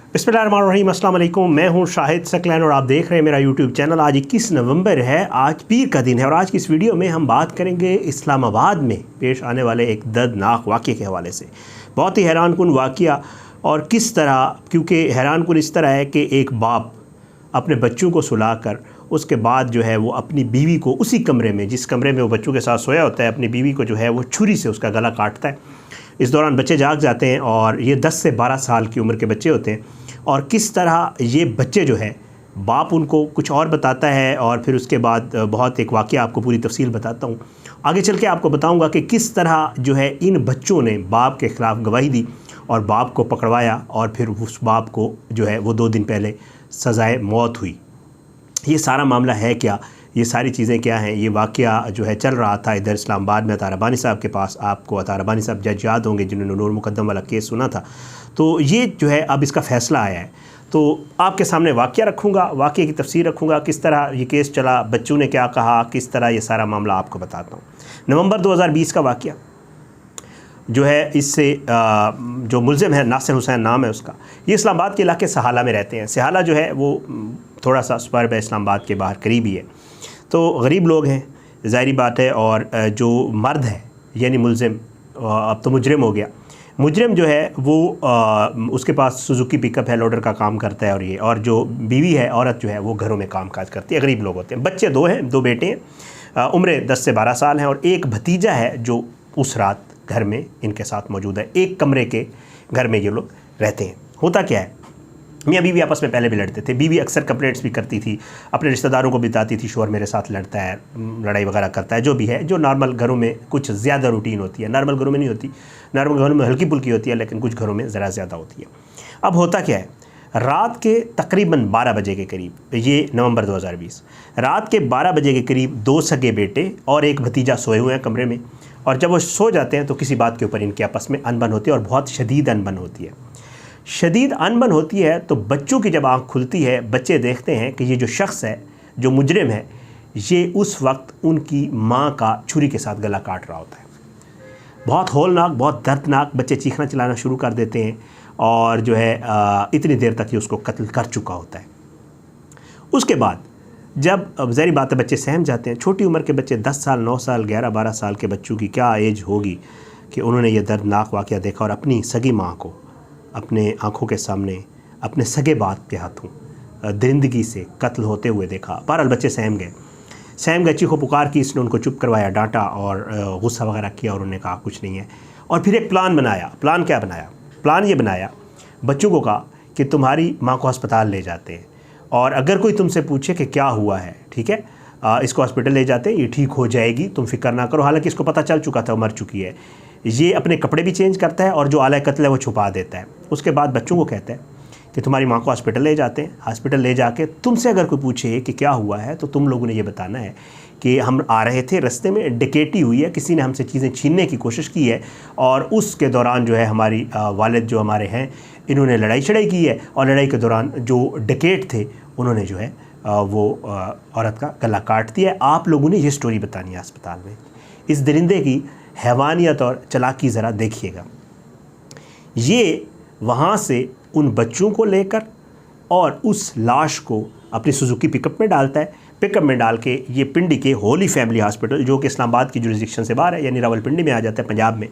बिस्मिल्लाहिर्रहमानिर्रहीम, अस्सलाम वालेकुम। मैं हूं शाहिद सकलैन और आप देख रहे हैं मेरा यूट्यूब चैनल। आज 21 नवंबर है, आज पीर का दिन है और आज की इस वीडियो में हम बात करेंगे इस्लामाबाद में पेश आने वाले एक दर्दनाक वाक़ये के हवाले से। बहुत ही हैरानकुन वाक़या और किस तरह, क्योंकि हैरानकुन इस तरह है कि एक बाप अपने बच्चों को सुलाकर उसके बाद जो है वो अपनी बीवी को उसी कमरे में, जिस कमरे में वो बच्चों के साथ सोया होता है, अपनी बीवी को जो है वो छुरी से उसका गला काटता है। इस दौरान बच्चे जाग जाते हैं और ये 10 से 12 साल की उम्र के बच्चे होते हैं। और किस तरह ये बच्चे जो है, बाप उनको कुछ और बताता है और फिर उसके बाद बहुत एक वाक़या आपको पूरी तफसील बताता हूँ। आगे चल के आपको बताऊँगा कि किस तरह जो है इन बच्चों ने बाप के ख़िलाफ़ गवाही दी और बाप को पकड़वाया और फिर उस बाप को जो है वो 2 दिन पहले सज़ाए मौत हुई। ये सारा मामला है क्या, ये सारी चीज़ें क्या हैं, ये वाक़या जो है चल रहा था इधर इस्लामाबाद में अता रब्बानी साहब के पास। आपको अता रब्बानी साहब जज याद होंगे जिन्होंने नूर मुकद्दम वाला केस सुना था। तो ये जो है अब इसका फ़ैसला आया है, तो आपके सामने वाक़या रखूँगा, वाक़ये की तफसीर रखूँगा, किस तरह ये केस चला, बच्चों ने क्या कहा, किस तरह ये सारा मामला आपको बताता हूँ। नवंबर 2020 का वाक़या जो है, इससे जो मुल्ज़िम है नासिर हुसैन नाम है उसका, ये इस्लामाबाद के इलाके सहाला में रहते हैं। सहाला जो है वो थोड़ा सा स्पर्ब है, इस्लामाबाद के बाहर करीब ही है। तो गरीब लोग हैं, ज़ाहिरी बात है। और जो मर्द है यानी मुल्ज़िम, अब तो मुजरिम हो गया, मुजरिम जो है वो उसके पास सुजुकी पिकअप है, लोडर का काम करता है। और जो बीवी है, औरत जो है वो घरों में काम काज करती है। गरीब लोग होते हैं। बच्चे 2 हैं, 2 बेटे हैं, उम्र 10 से 12 साल हैं और एक भतीजा है जो उस रात घर में इनके साथ मौजूद है। एक कमरे के घर में ये लोग रहते हैं। होता क्या है, मियाँ बीवी आपस में पहले भी लड़ते थे। बीवी अक्सर कंप्लेंट्स भी करती थी, अपने रिश्तेदारों को बताती थी शौहर मेरे साथ लड़ता है, लड़ाई वगैरह करता है, जो भी है, जो नॉर्मल घरों में कुछ ज़्यादा रूटीन होती है। नॉर्मल घरों में नहीं होती, नॉर्मल घरों में हल्की फुल्की होती है, लेकिन कुछ घरों में ज़रा ज़्यादा होती है। अब होता क्या है, रात के तकरीबन 12 बजे के करीब, ये नवंबर 2020, रात के 12 बजे के करीब 2 सगे बेटे और एक भतीजा सोए हुए हैं कमरे में। और जब वो सो जाते हैं तो किसी बात के ऊपर इनके आपस में अनबन होती है और बहुत शदीद अनबन होती है। शदीद अनबन होती है तो बच्चों की जब आँख खुलती है, बच्चे देखते हैं कि ये जो शख्स है, जो मुजरिम है, ये उस वक्त उनकी माँ का छुरी के साथ गला काट रहा होता है। बहुत हौलनाक, बहुत दर्दनाक। बच्चे चीखना चिल्लाना शुरू कर देते हैं और जो है इतनी देर तक ये उसको कत्ल कर चुका होता है। उसके बाद जब, अब ज़ाहिर बात है, बच्चे सहम जाते हैं। छोटी उम्र के बच्चे, 10 साल, 9 साल, 11-12 साल के बच्चों की क्या एज होगी कि उन्होंने ये दर्दनाक वाक़या देखा और अपनी सगी माँ को अपने आँखों के सामने अपने सगे बाप के हाथों दरिंदगी से कत्ल होते हुए देखा। बहरहाल बच्चे सहम गए, चीखो पुकार की। इसने उनको चुप करवाया, डांटा और गुस्सा वगैरह किया और उन्होंने कहा कुछ नहीं है। और फिर एक प्लान बनाया। प्लान क्या बनाया? प्लान ये बनाया, बच्चों को कहा कि तुम्हारी माँ को अस्पताल ले जाते हैं और अगर कोई तुमसे पूछे कि क्या हुआ है, ठीक है, इसको हॉस्पिटल ले जाते हैं, ये ठीक हो जाएगी, तुम फिक्र ना करो। हालांकि इसको पता चल चुका था वो मर चुकी है। ये अपने कपड़े भी चेंज करता है और जो आला कत्ल है वो छुपा देता है। उसके बाद बच्चों को कहता है कि तुम्हारी माँ को हॉस्पिटल ले जाते हैं। हॉस्पिटल ले जाके तुमसे अगर कोई पूछे कि क्या हुआ है तो तुम लोगों ने ये बताना है कि हम आ रहे थे, रास्ते में डकैती हुई है, किसी ने हमसे चीज़ें छीनने की कोशिश की है और उसके दौरान जो है हमारी वालिद जो हमारे हैं, इन्होंने लड़ाई शड़ाई की है और लड़ाई के दौरान जो डकैत थे उन्होंने जो है वो औरत का गला काट दिया है। आप लोगों ने ये स्टोरी बतानी है अस्पताल में। इस दरिंदे की हैवानियत और चालाकी ज़रा देखिएगा। ये वहाँ से उन बच्चों को लेकर और उस लाश को अपनी सुजुकी पिकअप में डालता है। पिकअप में डाल के ये पिंडी के होली फैमिली हॉस्पिटल, जो कि इस्लामाबाद की जुरिस्डिक्शन से बाहर है, यानी रावलपिंडी में आ जाता है, पंजाब में,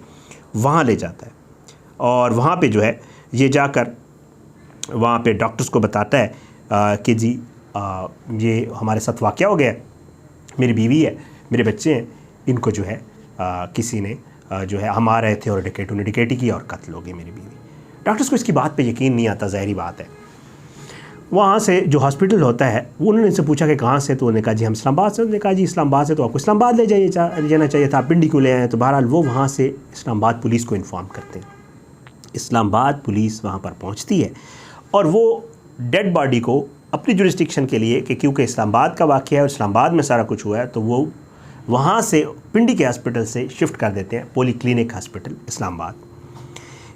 वहाँ ले जाता है। और वहाँ पे जो है ये जाकर वहाँ पे डॉक्टर्स को बताता है कि जी ये हमारे साथ वाक़या हो गया है, मेरी बीवी है, मेरे बच्चे हैं, इनको जो है किसी ने जो है, हम आ रहे थे और डकैतों ने डकैती की और कत्ल हो गई मेरी बीवी। डॉक्टर्स को इसकी बात पे यकीन नहीं आता, ज़ाहिरी बात है। वहाँ से जो हॉस्पिटल होता है, वो उन्होंने इनसे पूछा कि कहाँ से, तो उन्होंने कहा जी हम इस्लामाबाद से। उन्होंने कहा जी इस्लामाबाद से तो आपको इस्लामाबाद ले जाना चाहिए था, आप पिंडी क्यों ले आए? तो बहरहाल वो वहाँ से इस्लामाबाद पुलिस को इन्फॉर्म करते हैं। इस्लामाबाद पुलिस वहाँ पर पहुँचती है और वो डेड बॉडी को अपनी जुरिस्डिक्शन के लिए, कि क्योंकि इस्लामाबाद का वाक़या है और इस्लामाबाद में सारा कुछ हुआ है, तो वो वहाँ से पिंडी के हॉस्पिटल से शिफ्ट कर देते हैं poly clinic hospital Islamabad.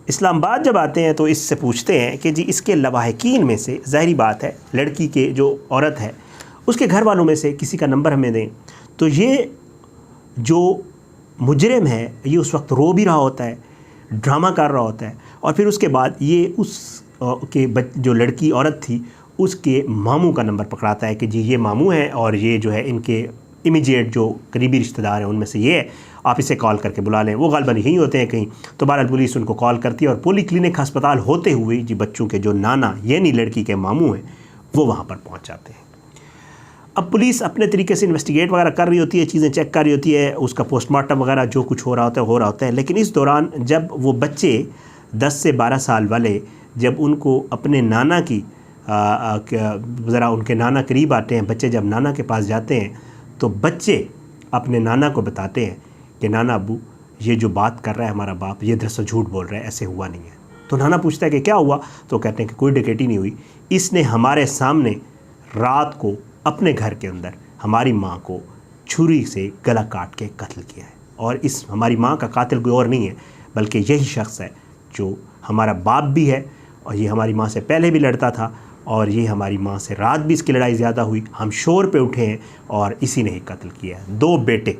Islamabad जब आते हैं तो इससे पूछते हैं कि जी इसके लवाहिकीन में से, ज़ाहिरी बात है, लड़की के जो औरत है उसके घर वालों में से किसी का नंबर हमें दें। तो ये जो मुजरिम है ये उस वक्त रो भी रहा होता है, ड्रामा कर रहा होता है और फिर उसके बाद ये उस जो लड़की औरत थी उसके मामू का नंबर पकड़ाता है कि जी ये मामू हैं और ये जो है इनके इमीडिएट जो करीबी रिश्तेदार हैं उनमें से ये है, आप इसे कॉल करके बुला लें। वो गालबन यहीं होते हैं कहीं। तो बहरहाल पुलिस उनको कॉल करती है और पोली क्लिनिक अस्पताल होते हुए जी बच्चों के जो नाना यानी लड़की के मामू हैं वो वहाँ पर पहुँच जाते हैं। अब पुलिस अपने तरीके से इन्वेस्टिगेट वगैरह कर रही होती है, चीज़ें चेक कर रही होती है, उसका पोस्टमार्टम वगैरह जो कुछ हो रहा होता है। लेकिन इस दौरान जब वो बच्चे 10 से 12 साल वाले जब उनको अपने नाना की ज़रा उनके नाना करीब आते हैं, बच्चे जब नाना के पास जाते हैं तो बच्चे अपने नाना को बताते हैं कि नाना अब्बू ये जो बात कर रहा है हमारा बाप ये दरअसल झूठ बोल रहा है, ऐसे हुआ नहीं है। तो नाना पूछता है कि क्या हुआ? तो कहते हैं कि कोई डकैती नहीं हुई, इसने हमारे सामने रात को अपने घर के अंदर हमारी माँ को छुरी से गला काट के कत्ल किया है। और इस हमारी माँ का कातिल कोई और नहीं है बल्कि यही शख्स है जो हमारा बाप भी है और ये हमारी माँ से पहले भी लड़ता था और ये हमारी माँ से रात भी इसकी लड़ाई ज़्यादा हुई, हम शोर पे उठे हैं और इसी ने ही कत्ल किया है। 2 बेटे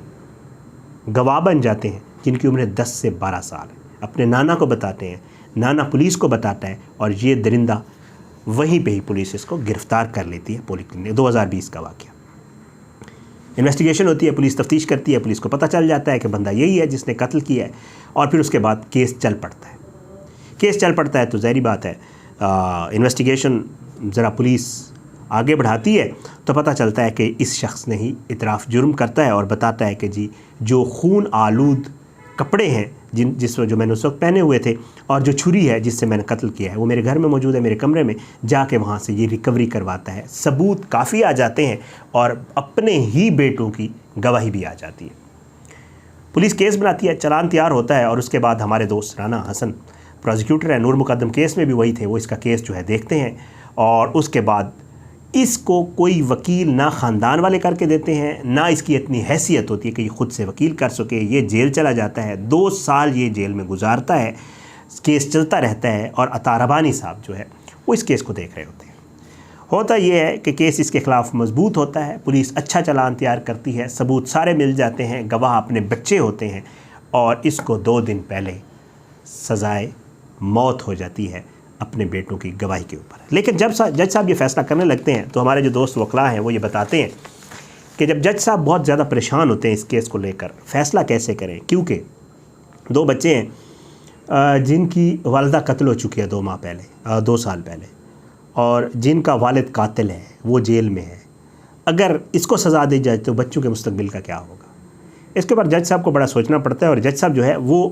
गवाह बन जाते हैं जिनकी उम्र 10 से 12 साल है, अपने नाना को बताते हैं, नाना पुलिस को बताता है और ये दरिंदा वहीं पे ही पुलिस इसको गिरफ़्तार कर लेती है। पुलिस ने 2020 का वाक़या, इन्वेस्टिगेशन होती है, पुलिस तफ्तीश करती है, पुलिस को पता चल जाता है कि बंदा यही है जिसने कत्ल किया है। और फिर उसके बाद केस चल पड़ता है। केस चल पड़ता है तो ज़ाहिर बात है इन्वेस्टिगेशन ज़रा पुलिस आगे बढ़ाती है तो पता चलता है कि इस शख्स ने ही इतराफ़ जुर्म करता है और बताता है कि जी जो खून आलूद कपड़े हैं जो मैंने उस वक्त पहने हुए थे और जो छुरी है जिससे मैंने कत्ल किया है वो मेरे घर में मौजूद है, मेरे कमरे में, जाके वहाँ से ये रिकवरी करवाता है। सबूत काफ़ी आ जाते हैं और अपने ही बेटों की गवाही भी आ जाती है। पुलिस केस बनाती है, चालान तैयार होता है और उसके बाद हमारे दोस्त राना हसन प्रोसिक्यूटर है, नूर मुकद्दम केस में भी वही थे, वो इसका केस जो है देखते हैं और उसके बाद इसको कोई वकील ना ख़ानदान वाले करके देते हैं, ना इसकी इतनी हैसियत होती है कि ये ख़ुद से वकील कर सके। ये जेल चला जाता है, 2 साल ये जेल में गुजारता है, केस चलता रहता है और अता रबानी साहब जो है वो इस केस को देख रहे होते हैं। होता ये है कि केस इसके ख़िलाफ़ मजबूत होता है, पुलिस अच्छा चालान तैयार करती है, सबूत सारे मिल जाते हैं, गवाह अपने बच्चे होते हैं और इसको 2 दिन पहले सज़ाए मौत हो जाती है अपने बेटों की गवाही के ऊपर। लेकिन जब जज साहब ये फ़ैसला करने लगते हैं तो हमारे जो दोस्त वकला हैं वो ये बताते हैं कि जब जज साहब बहुत ज़्यादा परेशान होते हैं इस केस को लेकर, फ़ैसला कैसे करें, क्योंकि 2 बच्चे हैं जिनकी वालिदा कत्ल हो चुकी है 2 साल पहले और जिनका वालिद कातिल है, वो जेल में है। अगर इसको सज़ा दी जाए तो बच्चों के मुस्तकबिल का क्या होगा? इसके ऊपर जज साहब को बड़ा सोचना पड़ता है और जज साहब जो है वो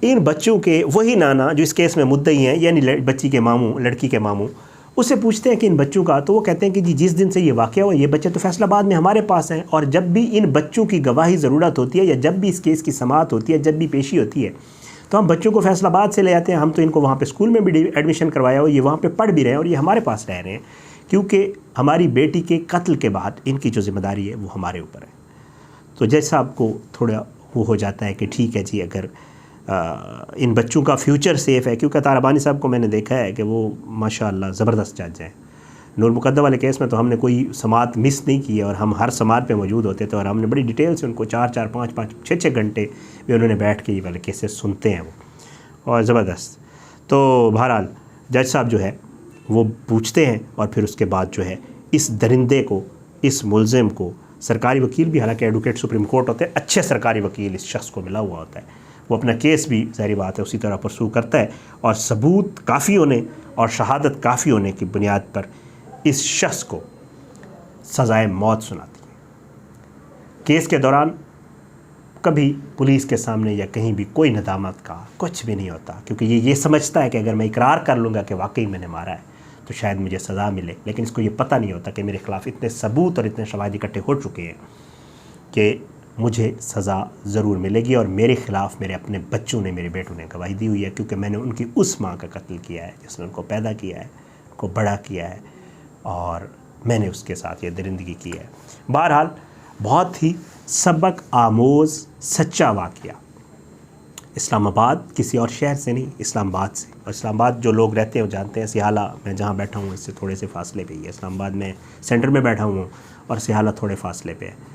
इन बच्चों के वही नाना जो इस केस में मुद्दई हैं यानी बच्ची के मामू, लड़की के मामू, उससे पूछते हैं कि इन बच्चों का, तो वो कहते हैं कि जी जिस दिन से ये वाक़या हुआ ये बच्चे तो फैसलाबाद में हमारे पास हैं और जब भी इन बच्चों की गवाही ज़रूरत होती है या जब भी इस केस की समाअत होती है, जब भी पेशी होती है तो हम बच्चों को फैसलाबाद से ले आते हैं। हम तो इनको वहाँ पर स्कूल में भी एडमिशन करवाया हो, ये वहाँ पर पढ़ भी रहे हैं और ये हमारे पास रह रहे हैं क्योंकि हमारी बेटी के कत्ल के बाद इनकी जो ज़िम्मेदारी है वो हमारे ऊपर है। तो जज साहब को थोड़ा वो हो जाता है कि ठीक है जी, अगर इन बच्चों का फ्यूचर सेफ़ है, क्योंकि अता रबानी साहब को मैंने देखा है कि वो माशाअल्लाह ज़बरदस्त जज हैं। नूर मुकद्दम वाले केस में तो हमने कोई समात मिस नहीं की और हम हर समात पे मौजूद होते थे और हमने बड़ी डिटेल से उनको 4-4, 5-5, 6-6 घंटे भी उन्होंने बैठ के ये वाले केसेस सुनते हैं वो, और ज़बरदस्त। तो बहरहाल जज साहब जो है वो पूछते हैं और फिर उसके बाद जो है इस दरिंदे को, इस मुलज़िम को, सरकारी वकील भी, हालांकि एडवोकेट सुप्रीम कोर्ट होते हैं, अच्छे सरकारी वकील इस शख्स को मिला हुआ होता है, वो अपना केस भी ज़ाहिर बात है उसी तरह परसू करता है और सबूत काफ़ी होने और शहादत काफ़ी होने की बुनियाद पर इस शख्स को सज़ाए मौत सुनाती है। केस के दौरान कभी पुलिस के सामने या कहीं भी कोई नदामत का कुछ भी नहीं होता क्योंकि ये समझता है कि अगर मैं इकरार कर लूँगा कि वाकई मैंने मारा है तो शायद मुझे सज़ा मिले, लेकिन इसको ये पता नहीं होता कि मेरे ख़िलाफ़ इतने सबूत और इतने शवाहिद इकट्ठे हो चुके हैं कि मुझे सज़ा ज़रूर मिलेगी और मेरे ख़िलाफ़ मेरे अपने बच्चों ने, मेरे बेटों ने गवाही दी हुई है क्योंकि मैंने उनकी उस माँ का कत्ल किया है जिसने उनको पैदा किया है, उनको बड़ा किया है और मैंने उसके साथ ये दरिंदगी की है। बहरहाल बहुत ही सबक आमोज़ सच्चा वाक़या। इस्लामाबाद किसी और शहर से नहीं, इस्लामाबाद से, और इस्लामाबाद जो लोग रहते हैं वो जानते हैं, सियाला मैं जहाँ बैठा हूँ इससे थोड़े से फासले पे ही है। इस्लामाबाद में सेंटर में बैठा हूँ और सियाला थोड़े फासले पे है।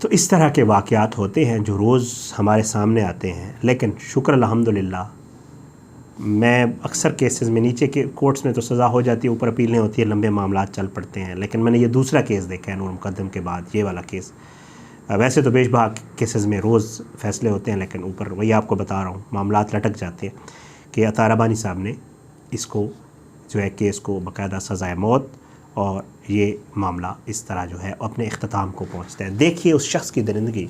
तो इस तरह के वाक़यात होते हैं जो रोज़ हमारे सामने आते हैं, लेकिन शुक्र अल्हम्दुलिल्लाह मैं अक्सर केसेस में, नीचे के कोर्ट्स में तो सज़ा हो जाती है, ऊपर अपील नहीं होती है, लंबे मामला चल पड़ते हैं, लेकिन मैंने ये दूसरा केस देखा है नूर मुकद्दम के बाद, ये वाला केस। वैसे तो बेशबहा केसेस में रोज़ फैसले होते हैं, लेकिन ऊपर वही आपको बता रहा हूँ मामला लटक जाते हैं कि अता रबानी साहब ने इसको जो है केस को बाकायदा सज़ाए मौत, और ये मामला इस तरह जो है अपने इख्तिताम को पहुँचता है। देखिए उस शख्स की दरिंदगी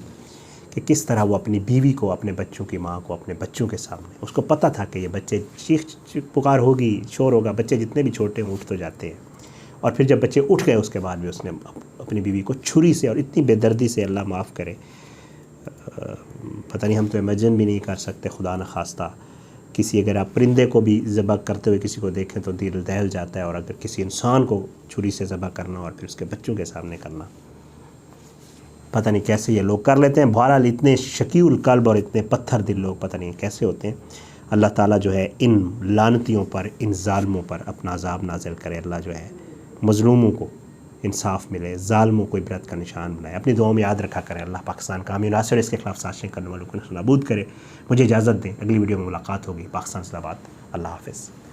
कि किस तरह वो अपनी बीवी को, अपने बच्चों की माँ को, अपने बच्चों के सामने, उसको पता था कि ये बच्चे चीख पुकार होगी, शोर होगा, बच्चे जितने भी छोटे हैं उठ तो जाते हैं, और फिर जब बच्चे उठ गए उसके बाद भी उसने अपनी बीवी को छुरी से, और इतनी बेदर्दी से, अल्लाह माफ़ करे, पता नहीं, हम तो इमेजिन भी नहीं कर सकते। खुदा न खास्ता किसी, अगर आप परिंदे को भी ज़बह करते हुए किसी को देखें तो दिल दहल जाता है, और अगर किसी इंसान को छुरी से ज़बह करना और फिर उसके बच्चों के सामने करना, पता नहीं कैसे ये लोग कर लेते हैं। बहरहाल इतने शकीउल कल्ब और इतने पत्थर दिल लोग पता नहीं कैसे होते हैं। अल्लाह ताला जो है इन लानतियों पर, इन ज़ालिमों पर अपना अज़ाब नाज़िल करे। अल्लाह जो है मज़लूमों को इंसाफ मिले, ज़ालिमों को इबरत का निशान बनाए। अपनी दुआओं में याद रखा करें। अल्लाह पाकिस्तान का अमीन नासिर, इसके खिलाफ साजिशें करने वालों को नाबूद करे। मुझे इजाज़त दें, अगली वीडियो में मुलाकात होगी। पाकिस्तान जिंदाबाद। अल्लाह हाफ़िज़।